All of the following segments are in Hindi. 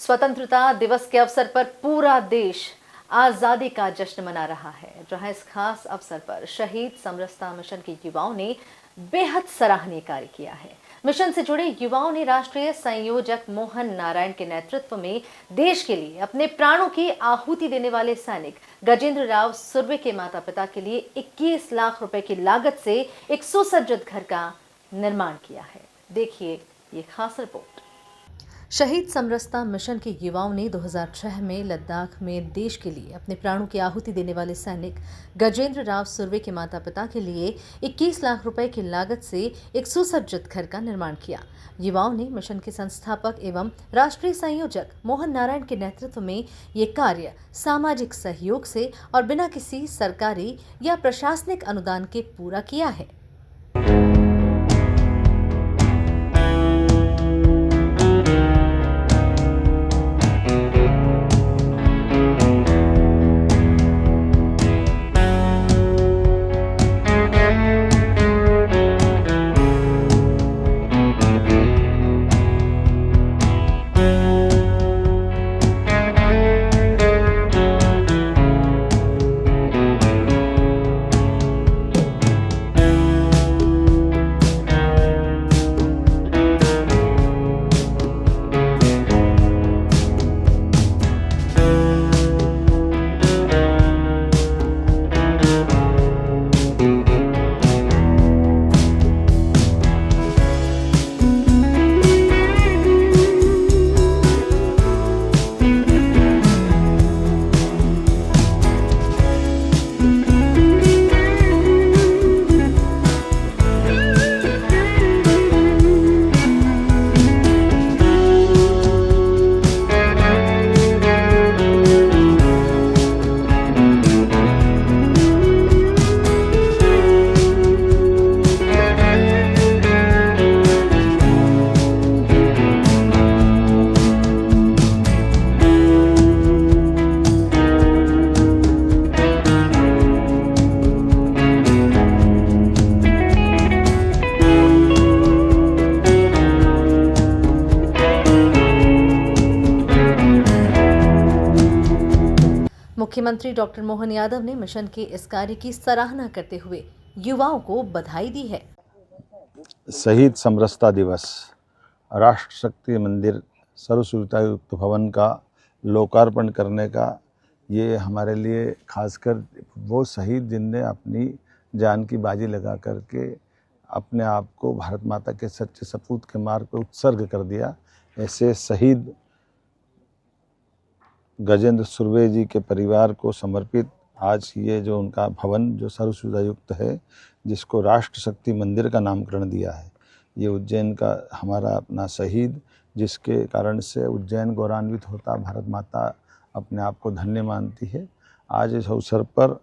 स्वतंत्रता दिवस के अवसर पर पूरा देश आजादी का जश्न मना रहा है, जहां इस खास अवसर पर शहीद समरसता मिशन के युवाओं ने बेहद सराहनीय कार्य किया है। मिशन से जुड़े युवाओं ने राष्ट्रीय संयोजक मोहन नारायण के नेतृत्व में देश के लिए अपने प्राणों की आहुति देने वाले सैनिक गजेंद्र राव सुर्वे के माता पिता के लिए 21 लाख रुपए की लागत से एक सुसज्जित घर का निर्माण किया है। देखिए ये खास रिपोर्ट। शहीद समरसता मिशन के युवाओं ने 2006 में लद्दाख में देश के लिए अपने प्राणों की आहुति देने वाले सैनिक गजेंद्र राव सुर्वे के माता पिता के लिए 21 लाख रुपए की लागत से एक सुसज्जित घर का निर्माण किया। युवाओं ने मिशन के संस्थापक एवं राष्ट्रीय संयोजक मोहन नारायण के नेतृत्व में ये कार्य सामाजिक सहयोग से और बिना किसी सरकारी या प्रशासनिक अनुदान के पूरा किया है। मुख्यमंत्री डॉक्टर मोहन यादव ने मिशन के इस कार्य की सराहना करते हुए युवाओं को बधाई दी है। शहीद समरसता दिवस, राष्ट्र शक्ति मंदिर सर्व सुविधायुक्त भवन का लोकार्पण करने का ये हमारे लिए खासकर वो शहीद जिनने अपनी जान की बाजी लगा करके अपने आप को भारत माता के सच्चे सपूत के मार्ग पर उत्सर्ग कर दिया, ऐसे शहीद गजेंद्र सुर्वे जी के परिवार को समर्पित आज ये जो उनका भवन जो सर्व सुविधायुक्त है, जिसको राष्ट्र शक्ति मंदिर का नामकरण दिया है, ये उज्जैन का हमारा अपना शहीद, जिसके कारण से उज्जैन गौरवान्वित होता, भारत माता अपने आप को धन्य मानती है। आज इस अवसर पर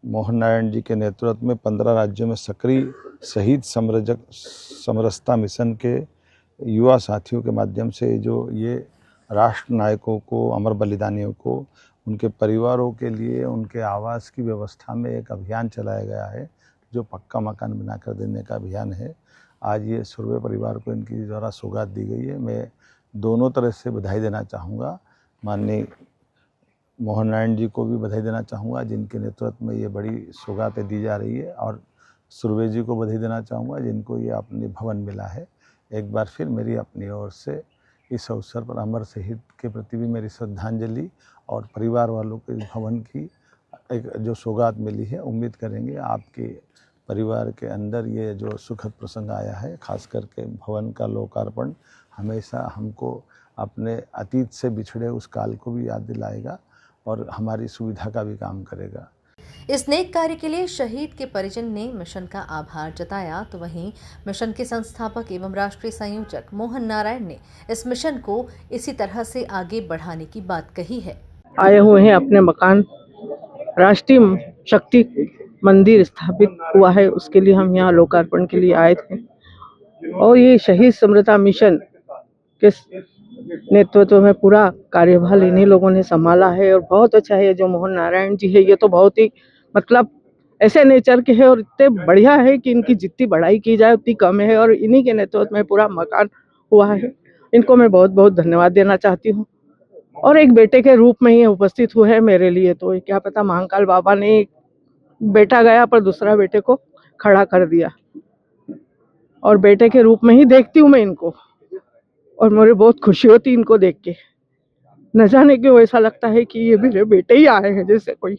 मोहन नारायण जी के नेतृत्व में 15 राज्यों में सक्रिय शहीद समरसता मिशन के युवा साथियों के माध्यम से जो ये राष्ट्र नायकों को, अमर बलिदानियों को, उनके परिवारों के लिए उनके आवास की व्यवस्था में एक अभियान चलाया गया है, जो पक्का मकान बनाकर देने का अभियान है। आज ये सुर्वे परिवार को इनकी द्वारा सौगात दी गई है। मैं दोनों तरह से बधाई देना चाहूँगा। माननीय मोहन नारायण जी को भी बधाई देना चाहूँगा, जिनके नेतृत्व में ये बड़ी सौगातें दी जा रही है, और सुर्वे जी को बधाई देना चाहूँगा, जिनको ये अपनी भवन मिला है। एक बार फिर मेरी अपनी ओर से इस अवसर पर अमर शहीद के प्रति भी मेरी श्रद्धांजलि और परिवार वालों को इस भवन की एक जो सौगात मिली है, उम्मीद करेंगे आपके परिवार के अंदर ये जो सुखद प्रसंग आया है, खास करके भवन का लोकार्पण हमेशा हमको अपने अतीत से बिछड़े उस काल को भी याद दिलाएगा और हमारी सुविधा का भी काम करेगा। इस नेक कार्य के लिए शहीद के परिजन ने मिशन का आभार जताया, तो वहीं मिशन के संस्थापक एवं राष्ट्रीय संयोजक मोहन नारायण ने इस मिशन को इसी तरह से आगे बढ़ाने की बात कही है। आए हुए हैं अपने मकान, राष्ट्रीय शक्ति मंदिर स्थापित हुआ है, उसके लिए हम यहाँ लोकार्पण के लिए आए थे। और ये शहीद समरसता मिशन के नेतृत्व में पूरा कार्यभार इन्हीं लोगों ने संभाला है और बहुत अच्छा है। जो मोहन नारायण जी है, ये तो बहुत ही मतलब ऐसे नेचर के है और इतने बढ़िया है कि इनकी जितनी बढ़ाई की जाए उतनी कम है, और इन्हीं के नेतृत्व में पूरा मकान हुआ है। इनको मैं बहुत बहुत धन्यवाद देना चाहती हूँ। और एक बेटे के रूप में ही उपस्थित हुए हैं मेरे लिए। तो क्या पता महाकाल बाबा ने एक बेटा गया पर दूसरा बेटे को खड़ा कर दिया, और बेटे के रूप में ही देखती हूँ मैं इनको, और मुझे बहुत खुशी होती इनको देख के। न जाने क्यों ऐसा लगता है कि ये मेरे बेटे ही आए हैं जैसे कोई।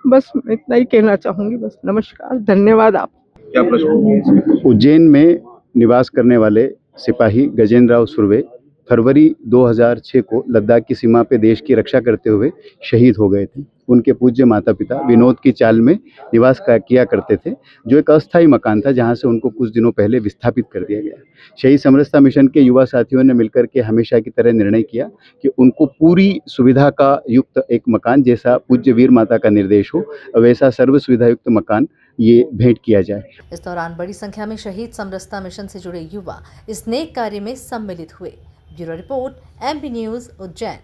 बस मैं इतना ही कहना चाहूंगी। बस नमस्कार, धन्यवाद आप। क्या प्रश्न? उज्जैन में निवास करने वाले सिपाही गजेंद्र राव सुर्वे फरवरी 2006 को लद्दाख की सीमा पे देश की रक्षा करते हुए शहीद हो गए थे। उनके पूज्य माता पिता विनोद की चाल में निवास किया करते थे, जो एक अस्थायी मकान था जहां से उनको कुछ दिनों पहले विस्थापित कर दिया गया। शहीद समरसता मिशन के युवा साथियों ने मिलकर के हमेशा की तरह निर्णय किया कि उनको पूरी सुविधा का युक्त एक मकान, जैसा पूज्य वीर माता का निर्देश हो वैसा सर्व सुविधा युक्त मकान ये भेंट किया जाए। इस दौरान बड़ी संख्या में शहीद समरसता मिशन से जुड़े युवा इस नेक कार्य में सम्मिलित हुए। Bureau report, MP news, Ujjain.